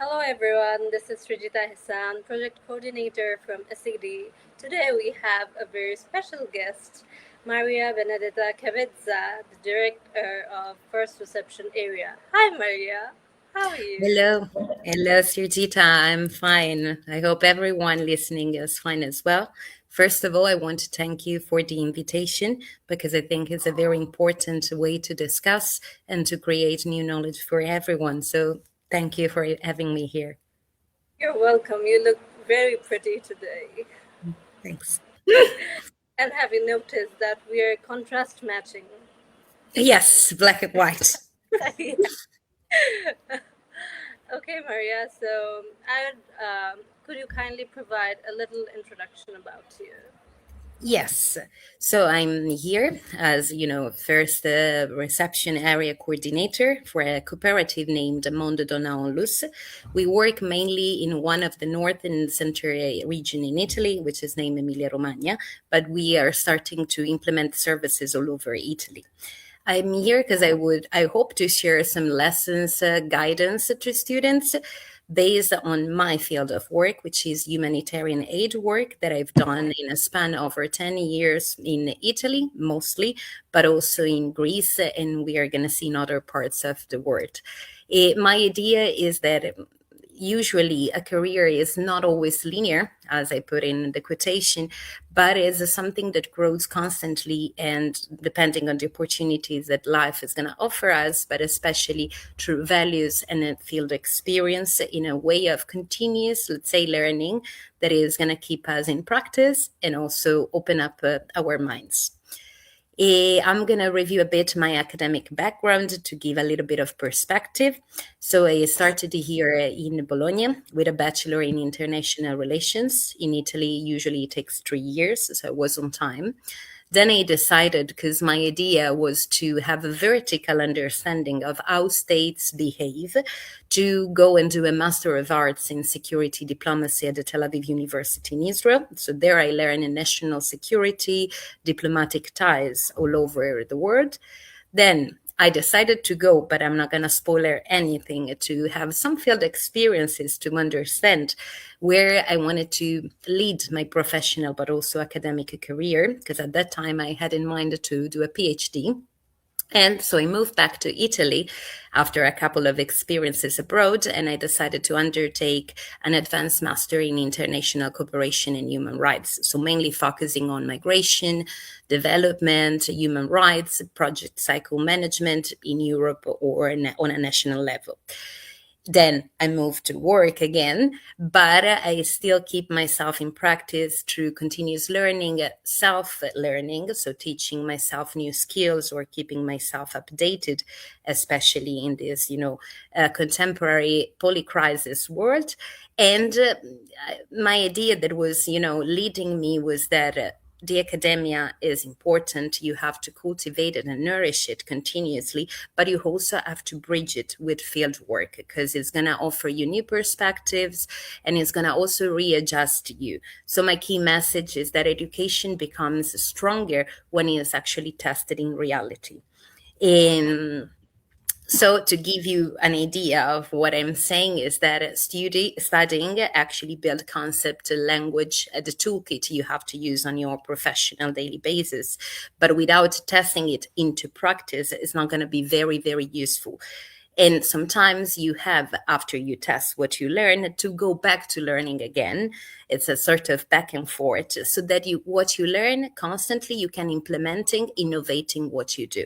Hello everyone, this is Srijita Hassan, Project Coordinator from SED. Today we have a very special guest, Maria Benedetta Cabitza, the Director of First Reception Area. Hi Maria, how are you? Hello. Hello, Sirjita. I'm fine. I hope everyone listening is fine as well. First of all, I want to thank you for the invitation because I think it's a very important way to discuss and to create new knowledge for everyone. So thank you for having me here. You're welcome, you look very pretty today. Thanks. And have you noticed that we are contrast matching? Yes, black and white. Okay, Maria, so could you kindly provide a little introduction about you? Yes. So I'm here as, first reception area coordinator for a cooperative named Mondo Donna Onlus. We work mainly in one of the north and center region in Italy, which is named Emilia-Romagna, but we are starting to implement services all over Italy. I'm here because I hope to share some lessons, guidance to students based on my field of work, which is humanitarian aid work that I've done in a span over 10 years in Italy, mostly, but also in Greece, and we are going to see in other parts of the world. My idea is that usually a career is not always linear, as I put in the quotation, but is something that grows constantly and depending on the opportunities that life is going to offer us, but especially through values and a field experience in a way of continuous, let's say, learning that is going to keep us in practice and also open up our minds. I'm going to review a bit my academic background to give a little bit of perspective. So I started here in Bologna with a bachelor in international relations. In Italy, usually it takes 3 years, so I was on time. Then I decided, because my idea was to have a vertical understanding of how states behave, to go and do a Master of Arts in Security Diplomacy at the Tel Aviv University in Israel. So there I learned national security, diplomatic ties all over the world. Then I decided to go, but I'm not going to spoiler anything, to have some field experiences to understand where I wanted to lead my professional but also academic career, because at that time I had in mind to do a PhD. And so I moved back to Italy after a couple of experiences abroad, and I decided to undertake an advanced master in international cooperation and human rights. So mainly focusing on migration, development, human rights, project cycle management in Europe or on a national level. Then I moved to work again, but I still keep myself in practice through continuous learning, self learning, so teaching myself new skills or keeping myself updated, especially in this, contemporary polycrisis world. And my idea that was, leading me was that the academia is important. You have to cultivate it and nourish it continuously, but you also have to bridge it with field work because it's going to offer you new perspectives and it's going to also readjust you. So my key message is that education becomes stronger when it is actually tested in reality. So to give you an idea of what I'm saying is that studying actually build concept, language, the toolkit you have to use on your professional daily basis. But without testing it into practice, it's not going to be very, very useful. And sometimes you have, after you test what you learn, to go back to learning again. It's a sort of back and forth so that what you learn constantly, you can implementing, innovating what you do.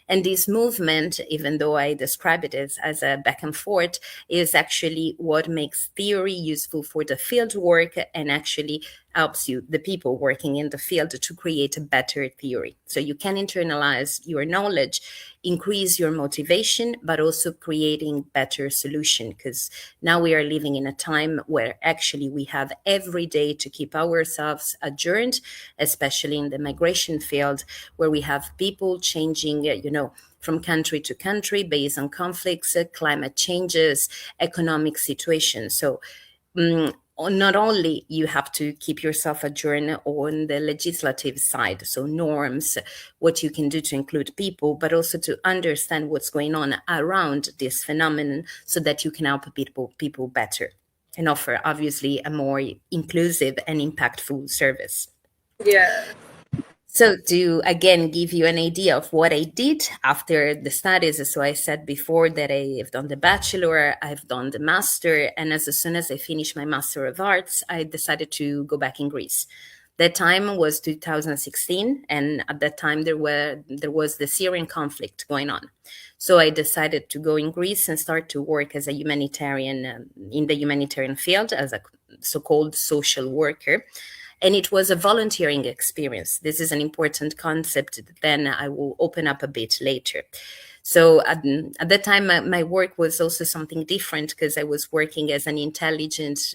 And this movement, even though I describe it as a back and forth, is actually what makes theory useful for the field work and actually helps you, the people working in the field, to create a better theory. So you can internalize your knowledge, increase your motivation, but also creating better solution. Because now we are living in a time where actually we have every day to keep ourselves adjourned, especially in the migration field, where we have people changing, from country to country based on conflicts, climate changes, economic situations. So not only you have to keep yourself adjourned on the legislative side, so norms, what you can do to include people, but also to understand what's going on around this phenomenon so that you can help people better and offer obviously a more inclusive and impactful service. Yeah. So to again give you an idea of what I did after the studies, so I said before that I've done the bachelor, I've done the master, and as soon as I finished my Master of Arts, I decided to go back in Greece. That time was 2016, and at that time there was the Syrian conflict going on. So I decided to go in Greece and start to work as a humanitarian in the humanitarian field as a so-called social worker, and it was a volunteering experience. This is an important concept that then I will open up a bit later. So at that time, my work was also something different because I was working as an intelligence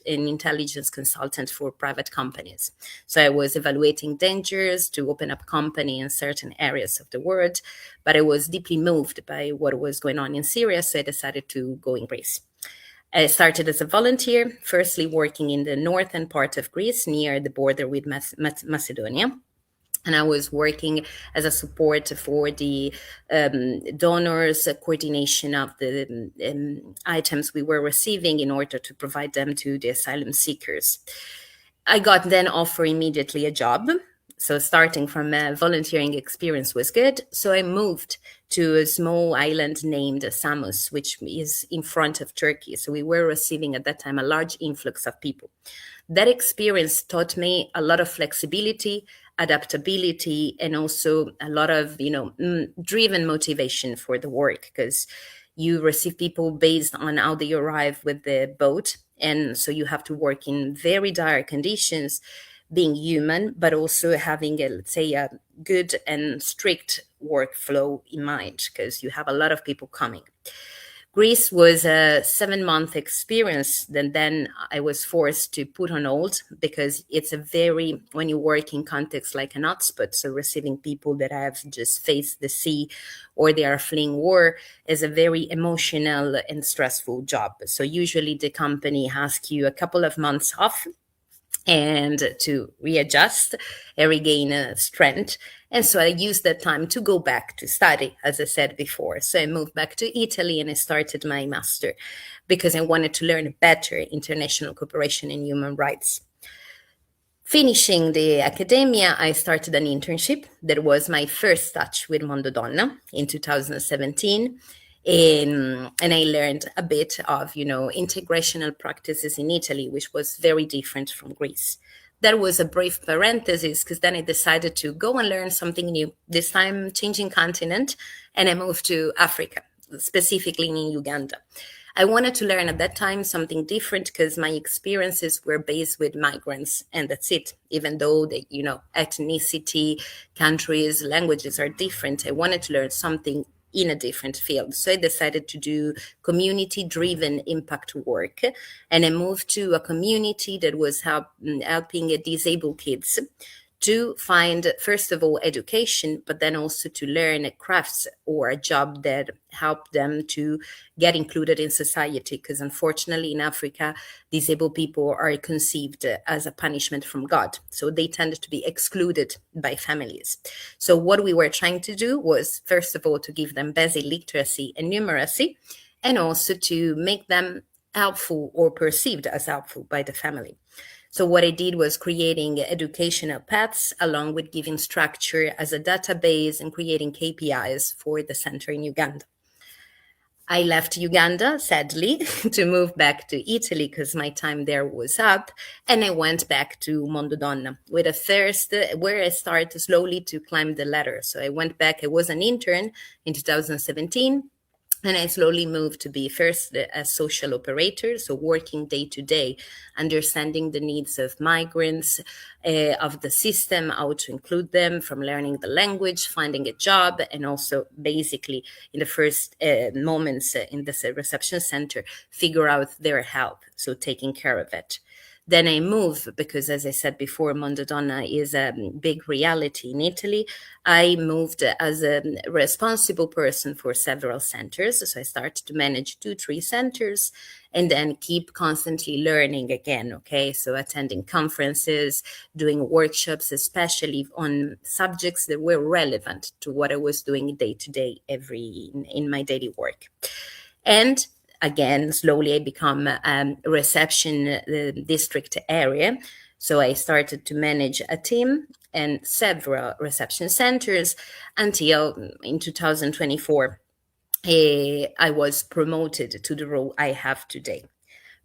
consultant for private companies. So I was evaluating dangers to open up company in certain areas of the world, but I was deeply moved by what was going on in Syria, so I decided to go in Greece. I started as a volunteer, firstly working in the northern part of Greece near the border with Macedonia. And I was working as a support for the donors, coordination of the items we were receiving in order to provide them to the asylum seekers. I got then offered immediately a job. So starting from a volunteering experience was good. So I moved to a small island named Samos, which is in front of Turkey. So we were receiving at that time a large influx of people. That experience taught me a lot of flexibility, adaptability, and also a lot of, driven motivation for the work, because you receive people based on how they arrive with the boat. And so you have to work in very dire conditions, being human, but also having let's say, a good and strict workflow in mind, because you have a lot of people coming. Greece was a 7-month experience that then I was forced to put on hold, because it's a very, when you work in contexts like an hotspot, so receiving people that have just faced the sea or they are fleeing war, is a very emotional and stressful job. So usually the company asks you a couple of months off and to readjust and regain strength. And so I used that time to go back to study, as I said before. So I moved back to Italy and I started my master because I wanted to learn better international cooperation and human rights. Finishing the academia, I started an internship. That was my first touch with Mondo Donna in 2017. And I learned a bit of, integrational practices in Italy, which was very different from Greece. That was a brief parenthesis, because then I decided to go and learn something new, this time changing continent, and I moved to Africa, specifically in Uganda. I wanted to learn at that time something different because my experiences were based with migrants, and that's it. Even though the, ethnicity, countries, languages are different, I wanted to learn something in a different field. So I decided to do community-driven impact work, and I moved to a community that was helping disabled kids to find, first of all, education, but then also to learn crafts or a job that helped them to get included in society. Because unfortunately, in Africa, disabled people are conceived as a punishment from God. So they tend to be excluded by families. So what we were trying to do was, first of all, to give them basic literacy and numeracy, and also to make them helpful or perceived as helpful by the family. So what I did was creating educational paths along with giving structure as a database and creating KPIs for the center in Uganda. I left Uganda, sadly, to move back to Italy because my time there was up. And I went back to Mondodonna with a first, where I started slowly to climb the ladder. So I went back, I was an intern in 2017. And I slowly moved to be first a social operator, so working day to day, understanding the needs of migrants, of the system, how to include them, from learning the language, finding a job, and also basically in the first moments in the reception center, figure out their health, so taking care of it. Then I moved because, as I said before, Mondadonna is a big reality in Italy. I moved as a responsible person for several centers. So I started to manage 2, 3 centers and then keep constantly learning again. Okay. So attending conferences, doing workshops, especially on subjects that were relevant to what I was doing day to day in my daily work. And again, slowly I become reception district area. So I started to manage a team and several reception centers until in 2024, I was promoted to the role I have today.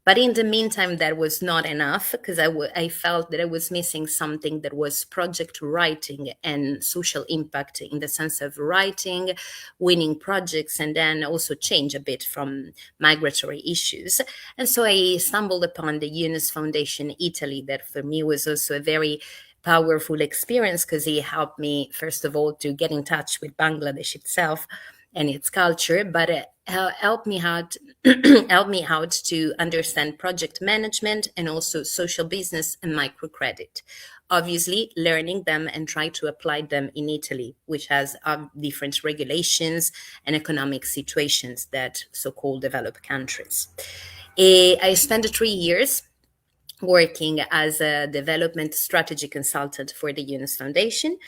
But in the meantime, that was not enough because I felt that I was missing something that was project writing and social impact in the sense of writing, winning projects, and then also change a bit from migratory issues. And so I stumbled upon the Yunus Foundation Italy, that for me was also a very powerful experience because it helped me, first of all, to get in touch with Bangladesh itself and its culture, but helped me out helped me out to understand project management and also social business and microcredit. Obviously, learning them and try to apply them in Italy, which has different regulations and economic situations that so-called developed countries. I spent 3 years working as a development strategy consultant for the Yunus Foundation.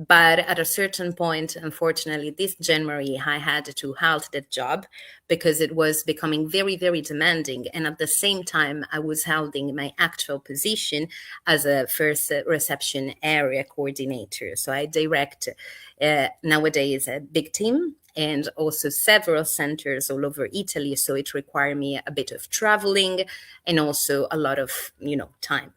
But at a certain point, unfortunately, this January, I had to halt that job because it was becoming very, very demanding. And at the same time, I was holding my actual position as a first reception area coordinator. So I direct nowadays a big team and also several centers all over Italy. So it required me a bit of traveling and also a lot of, time.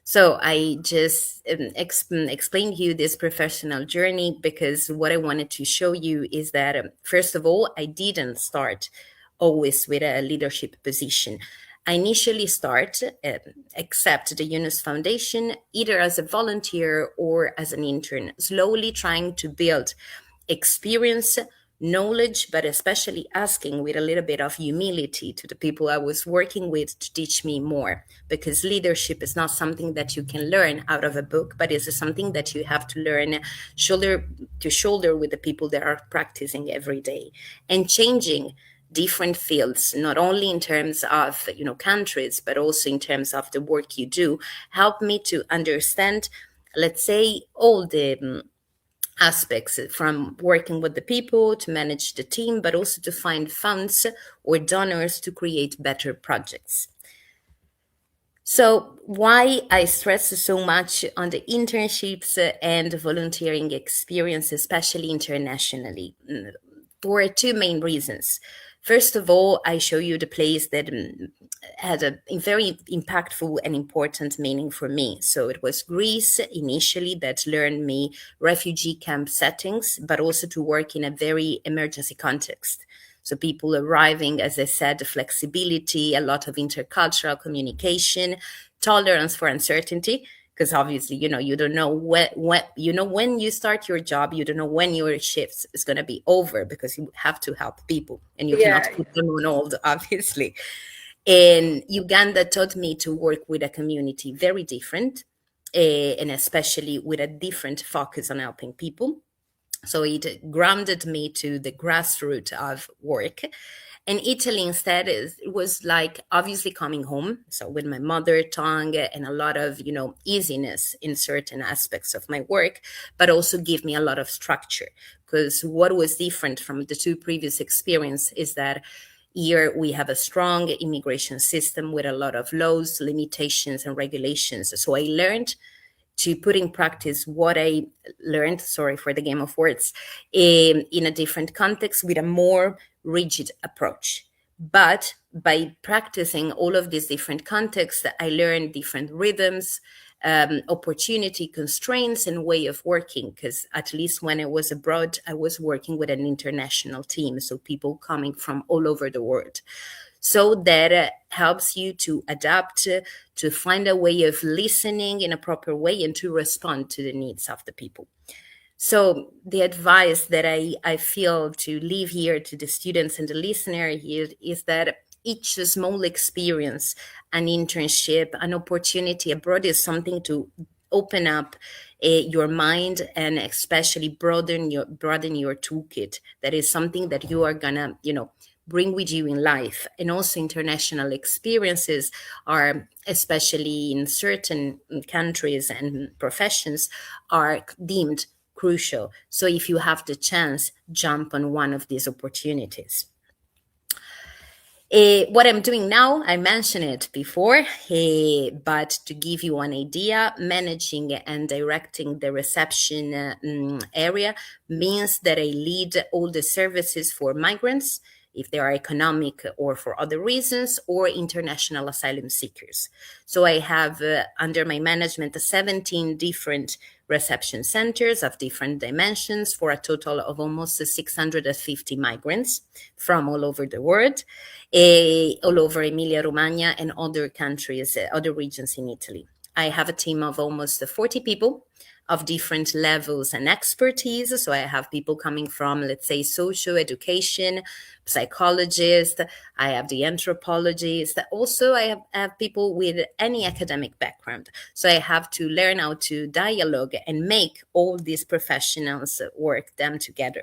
So I just explained to you this professional journey because what I wanted to show you is that, first of all, I didn't start always with a leadership position. I initially accept the Yunus Foundation either as a volunteer or as an intern, slowly trying to build experience, knowledge, but especially asking with a little bit of humility to the people I was working with to teach me more. Because leadership is not something that you can learn out of a book, but it's something that you have to learn shoulder to shoulder with the people that are practicing every day and changing different fields, not only in terms of countries, but also in terms of the work you do, help me to understand, let's say, all the aspects from working with the people to manage the team, but also to find funds or donors to create better projects. So why I stress so much on the internships and volunteering experience, especially internationally? For 2 main reasons. First of all, I show you the place that had a very impactful and important meaning for me. So it was Greece initially that learned me refugee camp settings, but also to work in a very emergency context. So people arriving, as I said, flexibility, a lot of intercultural communication, tolerance for uncertainty, because obviously, you don't know when you start your job, you don't know when your shift is going to be over because you have to help people and you cannot Yeah. put them on hold, obviously. And Uganda taught me to work with a community very different, and especially with a different focus on helping people. So it grounded me to the grassroots of work. And Italy instead it was like obviously coming home. So with my mother tongue and a lot of, easiness in certain aspects of my work, but also give me a lot of structure. Because what was different from the 2 previous experience is that here we have a strong immigration system with a lot of laws, limitations, and regulations. So I learned to put in practice what I learned, sorry for the game of words, in a different context with a more rigid approach. But by practicing all of these different contexts, I learned different rhythms, opportunity constraints, and way of working. Because at least when I was abroad, I was working with an international team, so people coming from all over the world. So that helps you to adapt, to find a way of listening in a proper way and to respond to the needs of the people. So the advice that I feel to leave here to the students and the listener here is that each small experience, an internship, an opportunity abroad is something to open up your mind and especially broaden your toolkit. That is something that you are gonna, bring with you in life. And also international experiences are, especially in certain countries and professions, are deemed crucial. So if you have the chance, jump on one of these opportunities. What I'm doing now, I mentioned it before, but to give you an idea, managing and directing the reception area means that I lead all the services for migrants, if they are economic or for other reasons, or international asylum seekers. So I have under my management 17 different reception centers of different dimensions for a total of almost 650 migrants from all over the world, all over Emilia Romagna and other countries, other regions in Italy. I have a team of almost 40 people of different levels and expertise. So I have people coming from, let's say, socio-education, psychologists, I have the anthropologists. Also, I have people with any academic background. So I have to learn how to dialogue and make all these professionals work them together.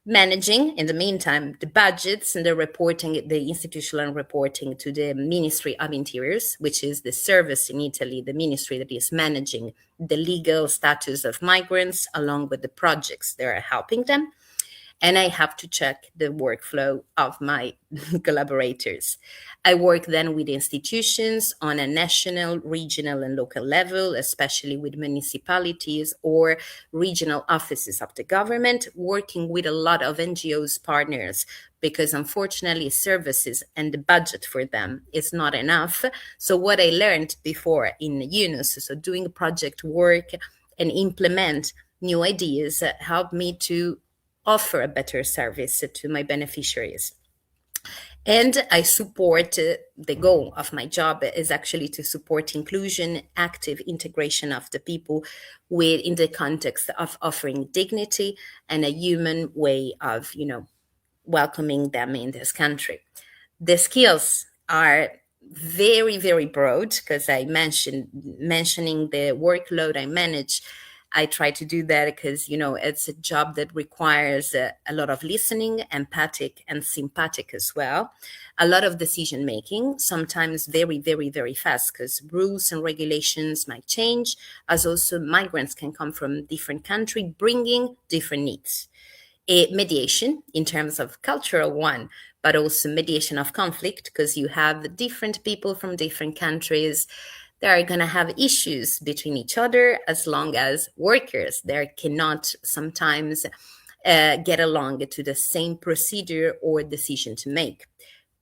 Managing, in the meantime, the budgets and the reporting, the institutional reporting to the Ministry of Interiors, which is the service in Italy, the ministry that is managing the legal status of migrants along with the projects that are helping them. And I have to check the workflow of my collaborators. I work then with institutions on a national, regional, and local level, especially with municipalities or regional offices of the government, working with a lot of NGOs partners, because unfortunately services and the budget for them is not enough. So what I learned before in Yunus, so doing project work and implement new ideas, helped me to offer a better service to my beneficiaries. And I support the goal of my job is actually to support inclusion, active integration of the people in the context of offering dignity and a human way of, welcoming them in this country. The skills are very, very broad because mentioning the workload I manage. I try to do that because, it's a job that requires a lot of listening, empathic and sympathetic as well. A lot of decision making, sometimes very, very, very fast because rules and regulations might change, as also migrants can come from different countries bringing different needs. Mediation in terms of cultural one, but also mediation of conflict, because you have different people from different countries. They are going to have issues between each other as long as workers there cannot sometimes get along to the same procedure or decision to make.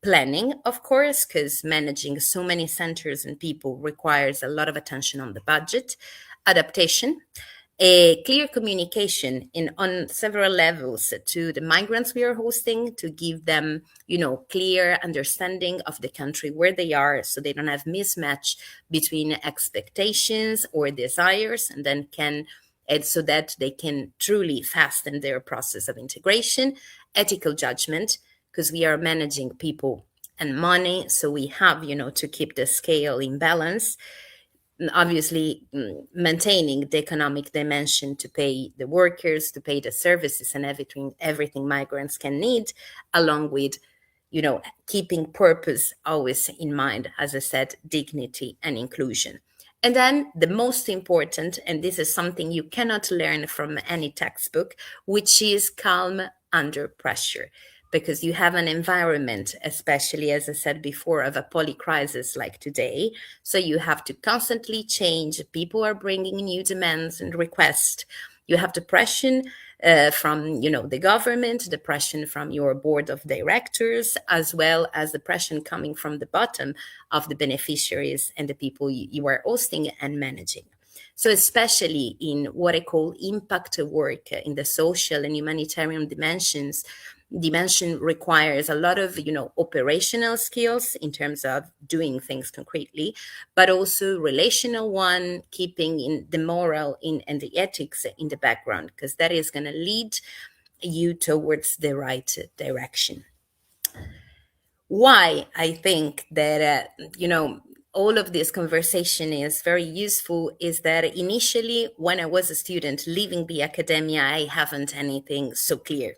Planning, of course, because managing so many centers and people requires a lot of attention on the budget. Adaptation, a clear communication on several levels to the migrants we are hosting to give them, clear understanding of the country where they are, so they don't have mismatch between expectations or desires, and so that they can truly fasten their process of integration. Ethical judgment, because we are managing people and money, so we have, to keep the scale in balance. Obviously, maintaining the economic dimension to pay the workers, to pay the services and everything migrants can need, along with, keeping purpose always in mind, as I said, dignity and inclusion. And then the most important, and this is something you cannot learn from any textbook, which is calm under pressure, because you have an environment, especially, as I said before, of a polycrisis like today. So you have to constantly change. People are bringing new demands and requests. You have the pressure from, the government, the pressure from your board of directors, as well as the pressure coming from the bottom of the beneficiaries and the people you are hosting and managing. So especially in what I call impact work in the social and humanitarian dimension requires a lot of, operational skills in terms of doing things concretely, but also relational one, keeping in the moral and the ethics in the background, because that is going to lead you towards the right direction. Why I think that, all of this conversation is very useful is that initially, when I was a student leaving the academia, I haven't anything so clear.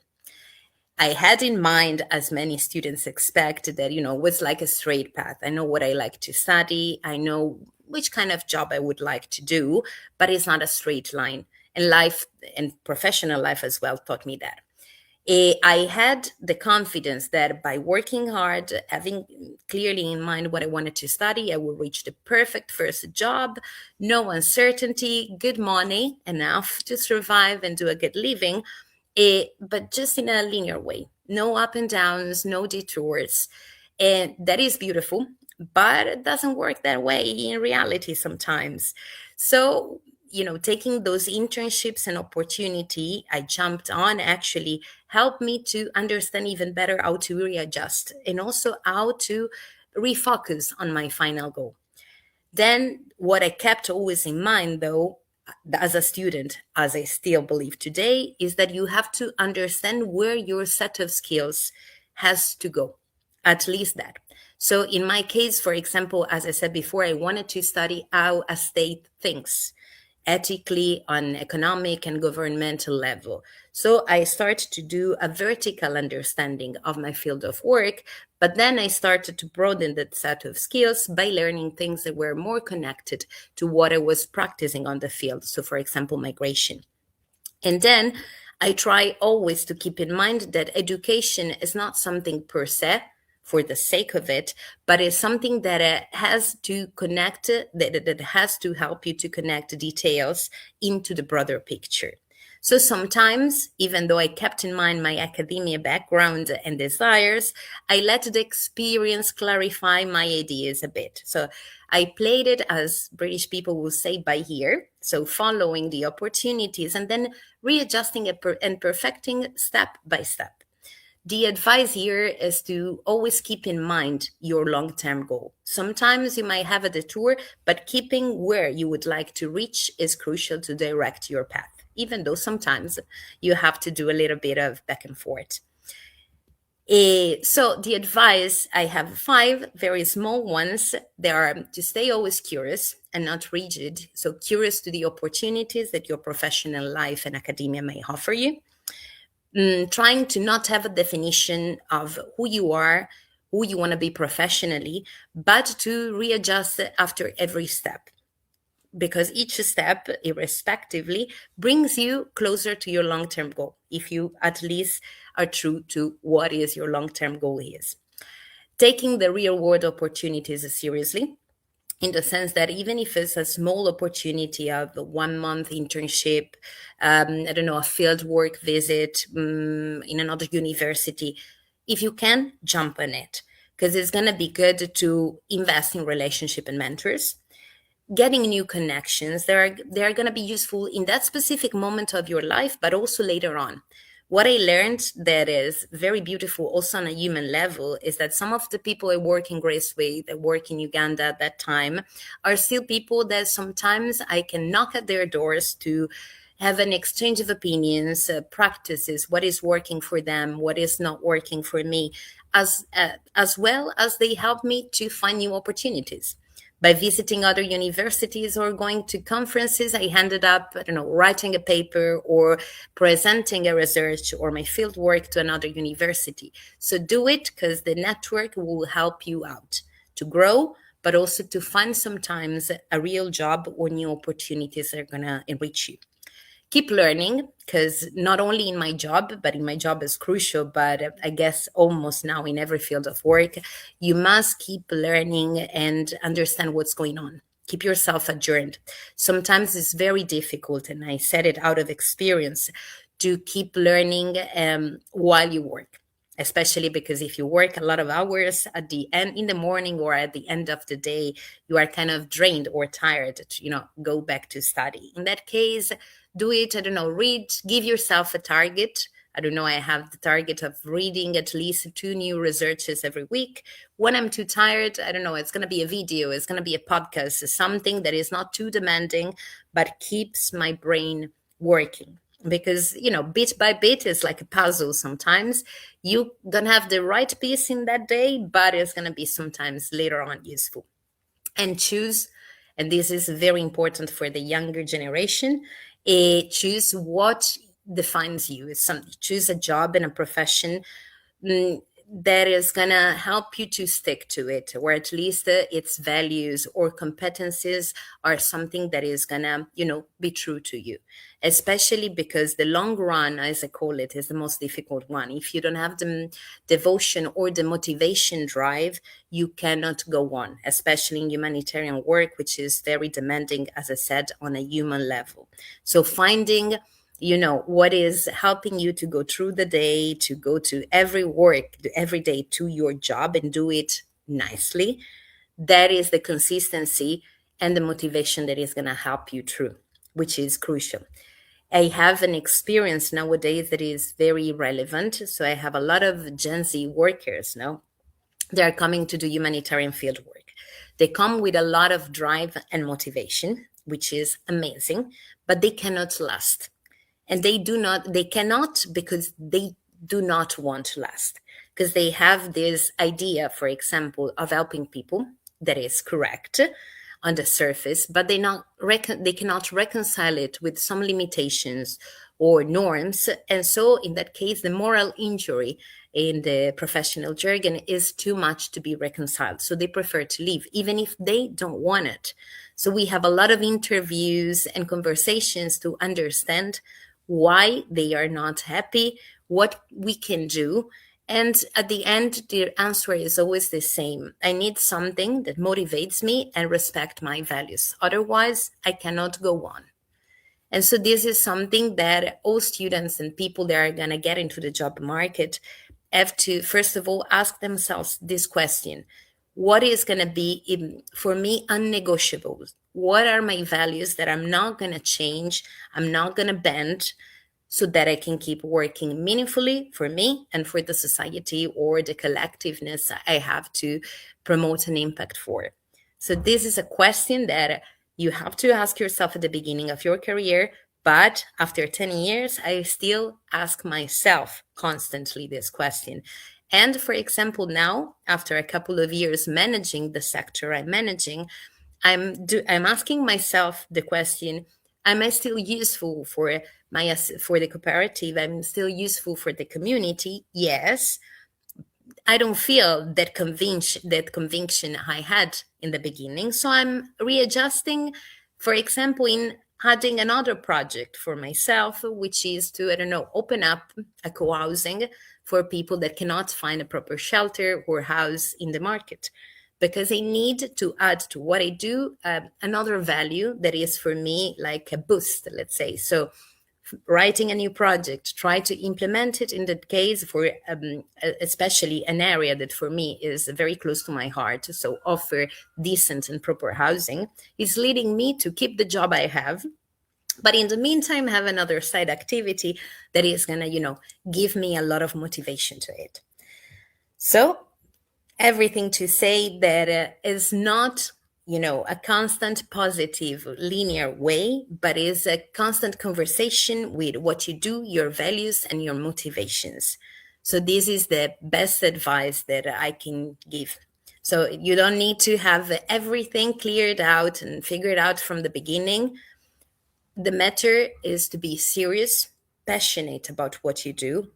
I had in mind, as many students expect, that, was like a straight path. I know what I like to study. I know which kind of job I would like to do, but it's not a straight line. And life and professional life as well taught me that. I had the confidence that by working hard, having clearly in mind what I wanted to study, I would reach the perfect first job, no uncertainty, good money, enough to survive and do a good living, but just in a linear way. No up and downs, no detours. And that is beautiful, but it doesn't work that way in reality sometimes. So, taking those internships and opportunity I jumped on actually helped me to understand even better how to readjust and also how to refocus on my final goal. Then, what I kept always in mind, though, as a student, as I still believe today, is that you have to understand where your set of skills has to go, at least that. So, in my case, for example, as I said before, I wanted to study how a state thinks ethically on economic and governmental level. So I started to do a vertical understanding of my field of work, but then I started to broaden that set of skills by learning things that were more connected to what I was practicing on the field. So, for example, migration. And then I try always to keep in mind that education is not something per se for the sake of it, but is something that has to connect, that has to help you to connect details into the broader picture. So sometimes, even though I kept in mind my academia background and desires, I let the experience clarify my ideas a bit. So I played it, as British people will say, by ear. So following the opportunities and then readjusting it and perfecting step by step. The advice here is to always keep in mind your long term goal. Sometimes you might have a detour, but keeping where you would like to reach is crucial to direct your path, even though sometimes you have to do a little bit of back and forth. So the advice, I have five very small ones. They are to stay always curious and not rigid. So curious to the opportunities that your professional life and academia may offer you. Trying to not have a definition of who you are, who you want to be professionally, but to readjust after every step. Because each step, irrespectively, brings you closer to your long term goal, if you at least are true to what is your long term goal is. Taking the real world opportunities seriously, in the sense that even if it's a small opportunity of a 1 month internship, I don't know, a field work visit in another university, if you can, jump on it because it's going to be good to invest in relationship and mentors. Getting new connections, they are going to be useful in that specific moment of your life, but also later on. What I learned that is very beautiful also on a human level is that some of the people I work in Grace with, that work in Uganda at that time, are still people that sometimes I can knock at their doors to have an exchange of opinions, practices, what is working for them, what is not working for me, as well as they help me to find new opportunities. By visiting other universities or going to conferences, I ended up, I don't know, writing a paper or presenting a research or my field work to another university. So do it because the network will help you out to grow, but also to find sometimes a real job or new opportunities that are going to enrich you. Keep learning because not only in my job, but in my job is crucial, but I guess almost now in every field of work, you must keep learning and understand what's going on. Keep yourself adjourned. Sometimes it's very difficult, and I said it out of experience, to keep learning while you work, especially because if you work a lot of hours at the end in the morning or at the end of the day, you are kind of drained or tired to, go back to study. In that case, do it, I don't know, read, give yourself a target. I don't know, I have the target of reading at least 2 new researches every week. When I'm too tired, I don't know, it's going to be a video, it's going to be a podcast, something that is not too demanding, but keeps my brain working. because bit by bit is like a puzzle. Sometimes you don't have the right piece in that day, but it's going to be sometimes later on useful. And choose, and this is very important for the younger generation, choose what defines you. Choose a job and a profession that is going to help you to stick to it, or at least its values or competencies are something that is going to be true to you, especially because the long run, as I call it, is the most difficult one. If you don't have the devotion or the motivation drive, you cannot go on, especially in humanitarian work, which is very demanding, as I said, on a human level. So finding what is helping you to go through the day, to go to every day to your job and do it nicely, that is the consistency and the motivation that is going to help you through, which is crucial. I have an experience nowadays that is very relevant. So I have a lot of Gen Z workers now. They are coming to do humanitarian field work. They come with a lot of drive and motivation, which is amazing, but they cannot last. And they cannot, because they do not want to last, because they have this idea, for example, of helping people that is correct on the surface, but they cannot reconcile it with some limitations or norms. And so in that case, the moral injury in the professional jargon is too much to be reconciled. So they prefer to leave, even if they don't want it. So we have a lot of interviews and conversations to understand why they are not happy, what we can do. And at the end, the answer is always the same. I need something that motivates me and respect my values. Otherwise, I cannot go on. And so this is something that all students and people that are going to get into the job market have to, first of all, ask themselves this question. What is going to be, for me, unnegotiable? What are my values that I'm not going to change? I'm not going to bend, so that I can keep working meaningfully for me and for the society or the collectiveness I have to promote an impact for. So this is a question that you have to ask yourself at the beginning of your career. But after 10 years, I still ask myself constantly this question. And for example, now, after a couple of years managing the sector I'm managing, I'm asking myself the question, am I still useful for the cooperative? I'm still useful for the community? Yes. I don't feel that conviction I had in the beginning. So I'm readjusting, for example, in adding another project for myself, which is to, I don't know, open up a co-housing for people that cannot find a proper shelter or house in the market, because I need to add to what I do another value that is for me like a boost, let's say. So writing a new project, try to implement it in that case for especially an area that for me is very close to my heart. So offer decent and proper housing is leading me to keep the job I have, but in the meantime have another side activity that is going to give me a lot of motivation to it. So everything to say that is not a constant positive linear way, but is a constant conversation with what you do, your values and your motivations. So this is the best advice that I can give. So you don't need to have everything cleared out and figured out from the beginning. The matter is to be serious, passionate about what you do,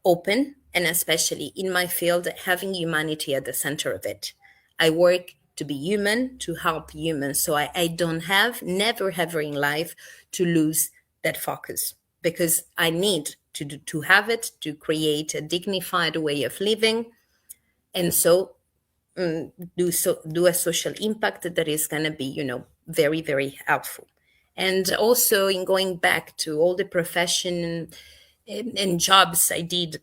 open, and especially in my field, having humanity at the center of it. I work to be human, to help humans. So I don't never ever in life to lose that focus, because I need to have it to create a dignified way of living. And so do a social impact that is going to be very, very helpful. And also, in going back to all the profession and jobs I did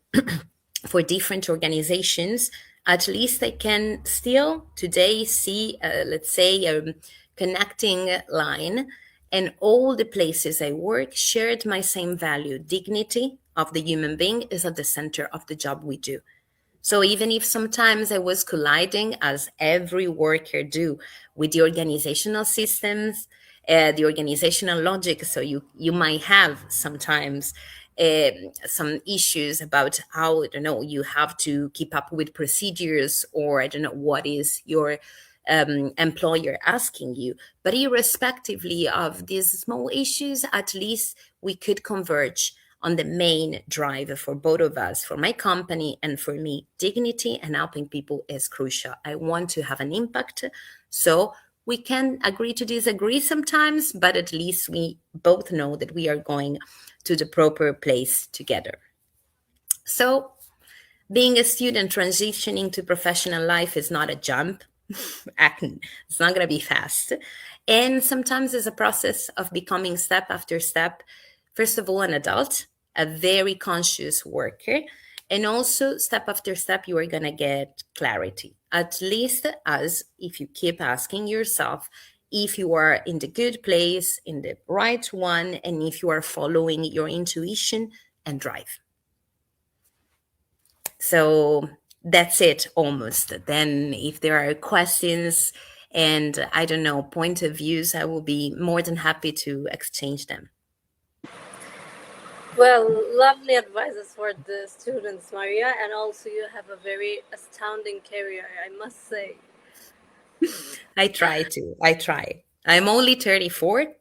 for different organizations, at least I can still today see, let's say, a connecting line. And all the places I work shared my same value. Dignity of the human being is at the center of the job we do. So even if sometimes I was colliding, as every worker do, with the organizational systems the organizational logic. So you might have sometimes some issues about how, I don't know, you have to keep up with procedures, or I don't know what is your employer asking you. But irrespectively of these small issues, at least we could converge on the main drive for both of us, for my company and for me. Dignity and helping people is crucial. I want to have an impact. So we can agree to disagree sometimes, but at least we both know that we are going to the proper place together. So being a student transitioning to professional life is not a jump. It's not going to be fast. And sometimes it's a process of becoming step after step, first of all, an adult, a very conscious worker. And also, step after step, you are going to get clarity, at least as if you keep asking yourself if you are in the good place, in the right one, and if you are following your intuition and drive. So that's it almost. Then, if there are questions and I don't know, point of views, I will be more than happy to exchange them. Well, lovely advices for the students, Maria, and also you have a very astounding career, I must say. I try to. I try. I'm only 34.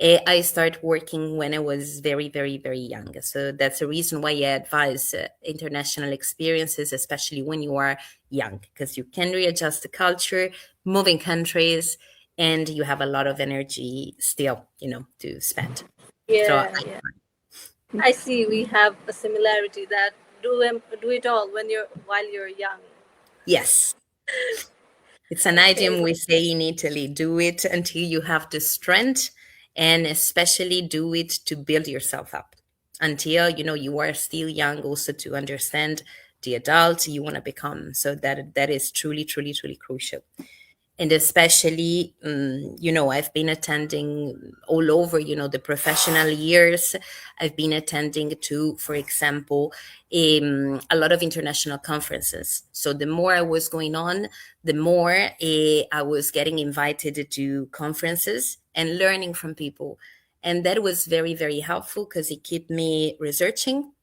I started working when I was very, very, very young. So that's the reason why I advise international experiences, especially when you are young, because you can readjust the culture, moving countries, and you have a lot of energy still, to spend. So Yeah, yeah. I see we have a similarity that do it all when you're while you're young. yes, it's an Okay. idiom we say in Italy: do it until you have the strength, and especially do it to build yourself up until you are still young, also to understand the adult you want to become. So that is truly, truly, truly crucial. And especially, I've been attending all over, the professional years. I've been attending to, for example, a lot of international conferences. So the more I was going on, the more I was getting invited to conferences and learning from people. And that was very, very helpful because it kept me researching,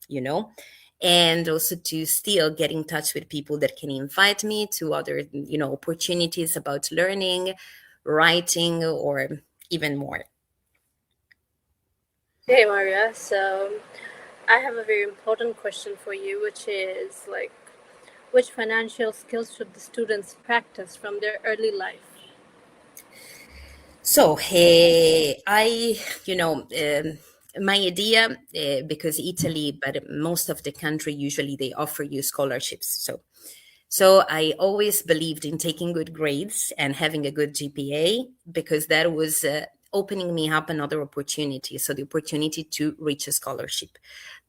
and also to still get in touch with people that can invite me to other opportunities about learning, writing, or even more. Okay, Maria. So I have a very important question for you, which is like, which financial skills should the students practice from their early life? So I my idea, because Italy, but most of the country, usually they offer you scholarships. So I always believed in taking good grades and having a good GPA, because that was opening me up another opportunity. So the opportunity to reach a scholarship.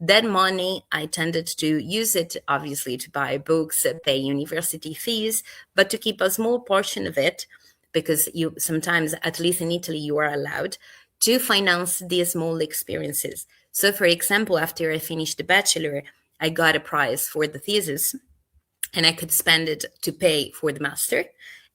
That money, I tended to use it, obviously, to buy books, pay university fees, but to keep a small portion of it, because you sometimes, at least in Italy, you are allowed to finance these small experiences. So, for example, after I finished the bachelor, I got a prize for the thesis, and I could spend it to pay for the master.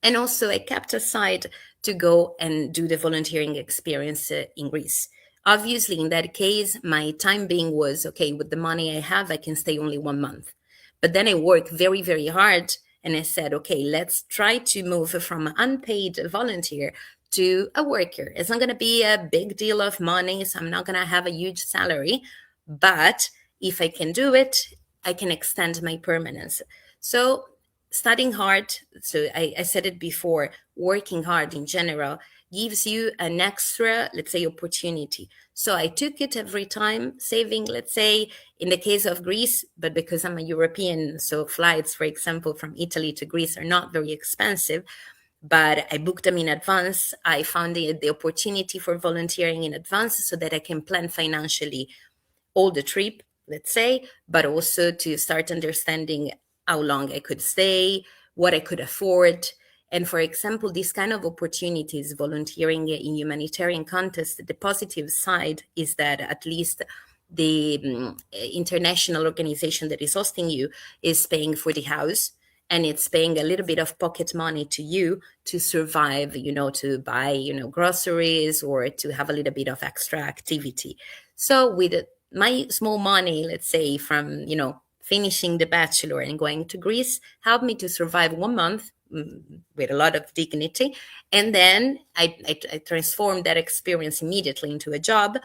And also, I kept aside to go and do the volunteering experience in Greece. Obviously, in that case, my time being was okay, with the money I have, I can stay only 1 month. But then I worked very, very hard, and I said, okay, let's try to move from an unpaid volunteer to a worker. It's not going to be a big deal of money, so I'm not going to have a huge salary. But if I can do it, I can extend my permanence. So studying hard, so I said it before, working hard in general gives you an extra, let's say, opportunity. So I took it every time, saving, let's say, in the case of Greece, but because I'm a European, so flights, for example, from Italy to Greece are not very expensive, but I booked them in advance. I found the opportunity for volunteering in advance so that I can plan financially all the trip, let's say, but also to start understanding how long I could stay, what I could afford. And for example, these kind of opportunities, volunteering in humanitarian contests, the positive side is that at least the international organization that is hosting you is paying for the house and it's paying a little bit of pocket money to you to survive, to buy, groceries, or to have a little bit of extra activity. So with my small money, let's say from, finishing the bachelor and going to Greece, helped me to survive 1 month, with a lot of dignity. And then I transformed that experience immediately into a job,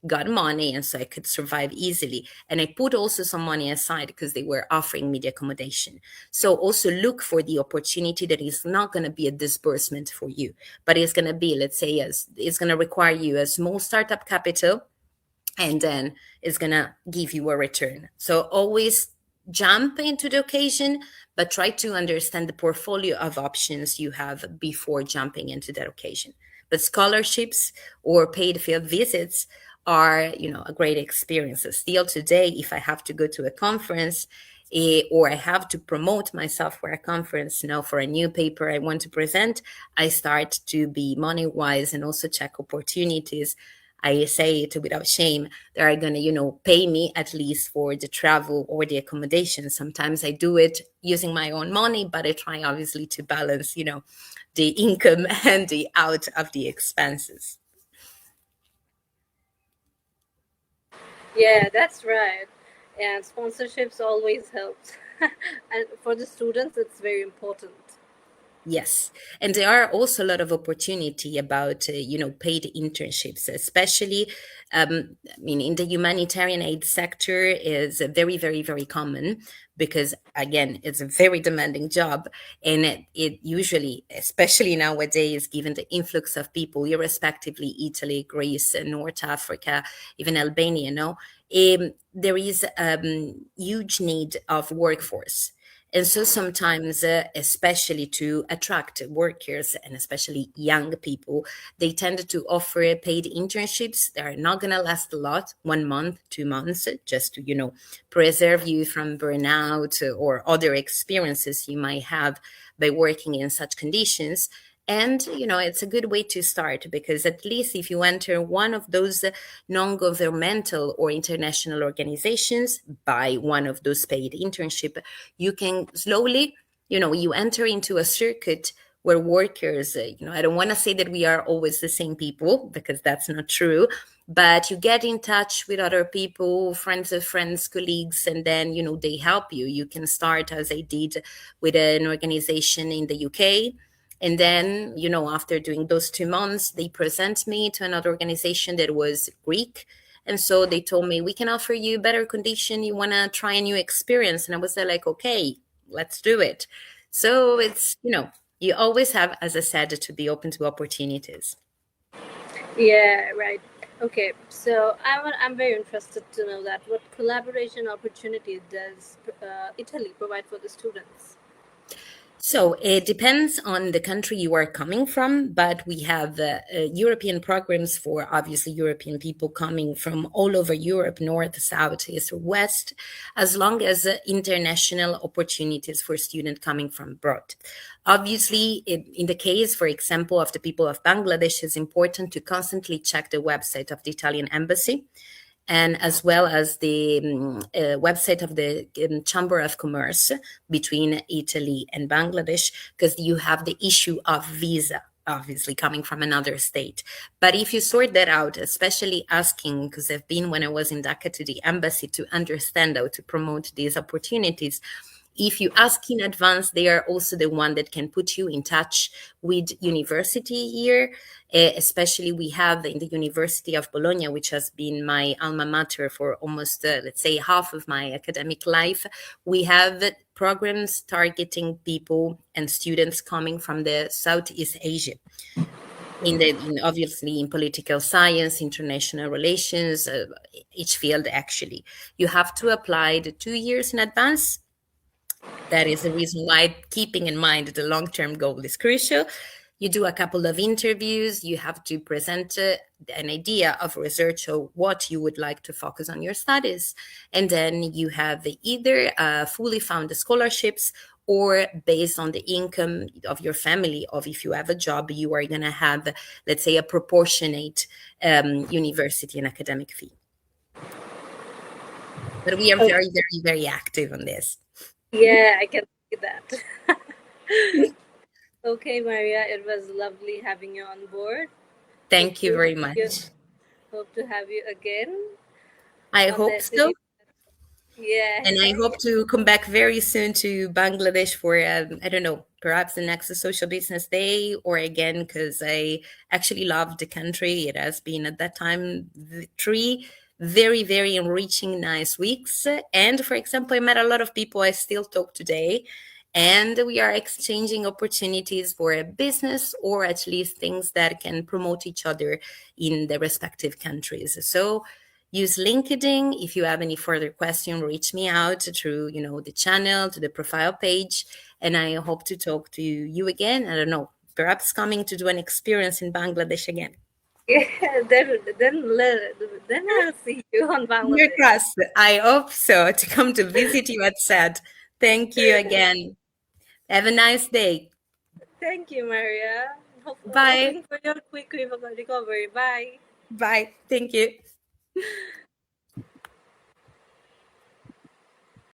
got money, and so I could survive easily. And I put also some money aside because they were offering me the accommodation. So also look for the opportunity that is not going to be a disbursement for you, but it's going to be, let's say, it's going to require you a small startup capital, and then it's going to give you a return. So always jump into the occasion, but try to understand the portfolio of options you have before jumping into that occasion. But scholarships or paid field visits are, a great experience. Still today, if I have to go to a conference, or I have to promote myself for a conference, for a new paper I want to present, I start to be money wise and also check opportunities. I say it without shame. They are going to, pay me at least for the travel or the accommodation. Sometimes I do it using my own money, but I try obviously to balance, the income and the out of the expenses. Yeah, that's right. And sponsorships always helps. And for the students, it's very important. Yes, and there are also a lot of opportunity about paid internships, especially in the humanitarian aid sector is very, very, very common, because again it's a very demanding job, and it usually, especially nowadays, given the influx of people, irrespectively Italy, Greece, North Africa, even Albania, there is huge need of workforce. And so sometimes, especially to attract workers and especially young people, they tend to offer paid internships. They are not going to last a lot, 1 month, 2 months, just to, preserve you from burnout or other experiences you might have by working in such conditions. And, it's a good way to start, because at least if you enter one of those non-governmental or international organizations by one of those paid internship, you can slowly, you enter into a circuit where workers, I don't want to say that we are always the same people, because that's not true, but you get in touch with other people, friends of friends, colleagues, and then, they help you. You can start, as I did, with an organization in the UK. And then, after doing those 2 months, they present me to another organization that was Greek. And so they told me, we can offer you better condition. You want to try a new experience? And I was there like, okay, let's do it. So it's, you always have, as I said, to be open to opportunities. Yeah, right. Okay, so I'm very interested to know that what collaboration opportunity does Italy provide for the students? So it depends on the country you are coming from, but we have European programs for obviously European people coming from all over Europe, north, south, east, or west, as long as international opportunities for students coming from abroad. Obviously, in the case, for example, of the people of Bangladesh, it's important to constantly check the website of the Italian embassy, and as well as the website of the Chamber of Commerce between Italy and Bangladesh, because you have the issue of visa, obviously coming from another state. But if you sort that out, especially asking, because I've been when I was in Dhaka to the embassy to understand how to promote these opportunities, if you ask in advance, they are also the one that can put you in touch with university here. Especially we have in the University of Bologna, which has been my alma mater for almost, let's say, half of my academic life. We have programs targeting people and students coming from the Southeast Asia. Obviously in political science, international relations, each field actually. You have to apply the 2 years in advance. That is the reason why keeping in mind the long-term goal is crucial. You do a couple of interviews, you have to present an idea of research or what you would like to focus on your studies. And then you have either fully funded scholarships, or based on the income of your family, of if you have a job, you are going to have, let's say, a proportionate university and academic fee. But we are Okay. very, very, very active on this. Yeah, I can that. Okay, Maria, it was lovely having you on board. Hope Thank you to very have you, much. hope to have you again I on the hope so. SED. Yeah, And I hope to come back very soon to Bangladesh for, I don't know, perhaps the next Social Business Day or again, because I actually love the country. It has been at that time three very, very enriching, nice weeks. And for example, I met a lot of people I still talk today. And we are exchanging opportunities for a business or at least things that can promote each other in the respective countries. So use LinkedIn. If you have any further question, reach me out through, the channel, to the profile page. And I hope to talk to you again. I don't know, perhaps coming to do an experience in Bangladesh again. yeah. Then I'll see you on Your Bangladesh. trust. I hope so to come to visit you at SAD. Thank you again. Have a nice day. Thank you, Maria. Bye. Hoping for your quick recovery. Bye. Bye. Thank you.